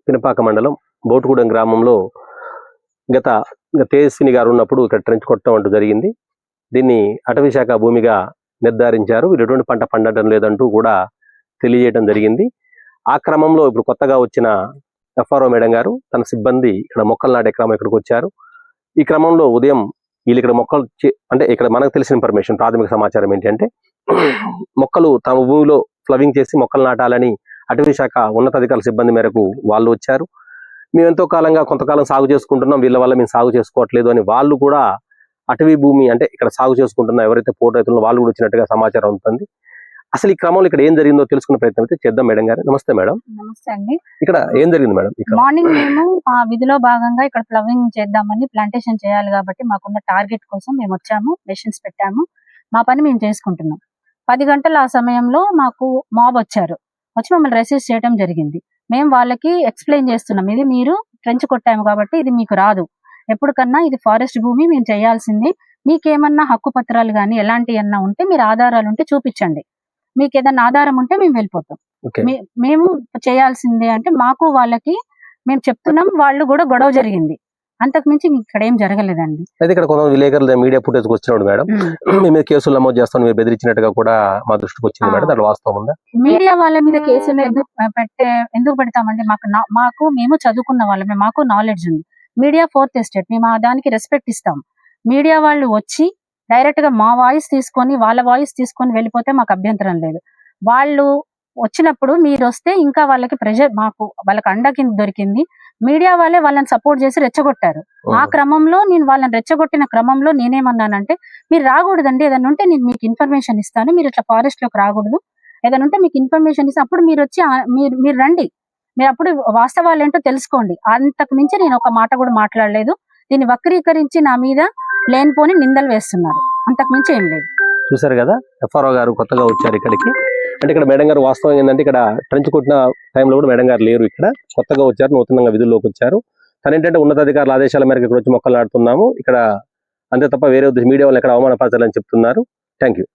పినపాక మండలం బోటుగూడెం గ్రామంలో గత తేజస్విని గారు ఉన్నప్పుడు ఇక్కడ ట్రెంచ్ కొట్టడం అంటూ జరిగింది. దీన్ని అటవీ శాఖ భూమిగా నిర్ధారించారు. వీరు ఎటువంటి పంట పండటం లేదంటూ కూడా తెలియజేయడం జరిగింది. ఆ క్రమంలో ఇప్పుడు కొత్తగా వచ్చిన ఎఫ్ఆర్ఓ మేడం గారు తన సిబ్బంది ఇక్కడ మొక్కలు నాటే క్రమం ఇక్కడికి వచ్చారు. ఈ క్రమంలో ఉదయం వీళ్ళు ఇక్కడ మొక్కలు అంటే ఇక్కడ మనకు తెలిసిన ఇన్ఫర్మేషన్, ప్రాథమిక సమాచారం ఏంటంటే మొక్కలు తమ భూమిలో ఫ్లవింగ్ చేసి మొక్కలు నాటాలని అటవీ శాఖ ఉన్నతాధికారుల సిబ్బంది మేరకు వాళ్ళు వచ్చారు. మేము ఎంతో కాలంగా కొంతకాలం సాగు చేసుకుంటున్నాం, వీళ్ళ వల్ల మేము సాగు చేసుకోవట్లేదు అని వాళ్ళు కూడా అటవీ భూమి అంటే ఇక్కడ సాగు చేసుకుంటున్న ఎవరైతే పోటు రైతులను వాళ్ళు కూడా వచ్చినట్టుగా సమాచారం ఉంటుంది. అసలు ఈ క్రమంలో ఇక్కడ ఏం జరిగిందో తెలుసుకునే ప్రయత్నం అయితే చేద్దాం. మేడం గారు నమస్తే. మేడం నమస్తే అండి. ఇక్కడ ఏం జరిగింది మేడం? మార్నింగ్ మేము ఆ విధిలో భాగంగా ఇక్కడ ఫ్లవింగ్ చేద్దామని, ప్లాంటేషన్ చేయాలి కాబట్టి మాకున్న టార్గెట్ కోసం మేము వచ్చాము, మెషిన్స్ పెట్టాము, మా పని మేము చేసుకుంటున్నాం. 10 గంటల ఆ సమయంలో మాకు మాబ్ వచ్చారు, వచ్చి మమ్మల్ని రెసిస్ట్ చేయడం జరిగింది. మేము వాళ్ళకి ఎక్స్ప్లెయిన్ చేస్తున్నాం, ఇది మీరు ట్రెంచ్ కొట్టాము కాబట్టి ఇది మీకు రాదు, ఎప్పటికన్నా ఇది ఫారెస్ట్ భూమి, మేము చేయాల్సింది. మీకేమన్నా హక్కు పత్రాలు కానీ ఎలాంటి అన్నా ఉంటే మీరు ఆధారాలు ఉంటే చూపించండి, మీకు ఏదన్నా ఆధారం ఉంటే మేము వెళ్ళిపోతాం. మేము చేయాల్సిందే అంటే మాకు వాళ్ళకి మేము చెప్తున్నాం, వాళ్ళు కూడా గొడవ జరిగింది, అంతకు మించి ఇక్కడ ఏం జరగలేదండి. అయితే ఇక్కడ కొంత విలేకరులు మీడియా ఫుటేజ్ వచ్చినప్పుడు మేడం మీ మీద కేసులు నమోదు చేస్తాను మీరు బెదిరించినట్టుగా కూడా మా దృష్టికి వచ్చింది మేడం, దాని వాస్తవం ఉందా? మీడియా వాళ్ళ మీద కేసులు ఎందుకు పెడతామండి? మాకు మేము చదువుకున్న వాళ్ళమే, మాకు నాలెడ్జ్ ఉంది. మీడియా 4th ఎస్టేట్, మేము దానికి రెస్పెక్ట్ ఇస్తాం. మీడియా వాళ్ళు వచ్చి డైరెక్ట్ గా మా వాయిస్ తీసుకొని వాళ్ళ వాయిస్ తీసుకొని వెళ్ళిపోతే మాకు అభ్యంతరం లేదు. వాళ్ళు వచ్చినప్పుడు మీరు వస్తే ఇంకా వాళ్ళకి ప్రెషర్, మాకు వాళ్ళకి అండ కింద దొరికింది. మీడియా వాళ్ళే వాళ్ళని సపోర్ట్ చేసి రెచ్చగొట్టారు. ఆ క్రమంలో నేను వాళ్ళని రెచ్చగొట్టిన క్రమంలో నేనేమన్నానంటే, మీరు రాకూడదండి, ఏదైనా ఉంటే నేను మీకు ఇన్ఫర్మేషన్ ఇస్తాను, మీరు ఇట్లా ఫారెస్ట్ లోకి రాకూడదు, ఏదైనా ఉంటే మీకు ఇన్ఫర్మేషన్ ఇస్తాను, అప్పుడు మీరు వచ్చి మీరు రండి, మీరు అప్పుడు వాస్తవాలు ఏంటో తెలుసుకోండి. అంతకు మించి నేను ఒక మాట కూడా మాట్లాడలేదు. దీన్ని వక్రీకరించి నా మీద లేనిపోని నిందలు వేస్తున్నారు, అంతకు మించి ఏం లేదు. చూసారు కదా, ఎఫ్ఆర్ఓ గారు కొత్తగా వచ్చారు ఇక్కడికి. అంటే ఇక్కడ మేడం గారు వాస్తవం ఏంటంటే ఇక్కడ ట్రెంచ్ కొట్టిన టైంలో కూడా మేడం గారు లేరు, ఇక్కడ కొత్తగా వచ్చారు, నూతనంగా విధుల్లోకి వచ్చారు. తను ఏంటంటే ఉన్నతాధికారుల ఆదేశాల మేరకు ఇక్కడ వచ్చి మొక్కలు నాటుతున్నాము ఇక్కడ అంతే తప్ప వేరే ఉద్దేశం మీడియా వాళ్ళు ఎక్కడ అవమానపరచాలని చెప్తున్నారు. Thank you.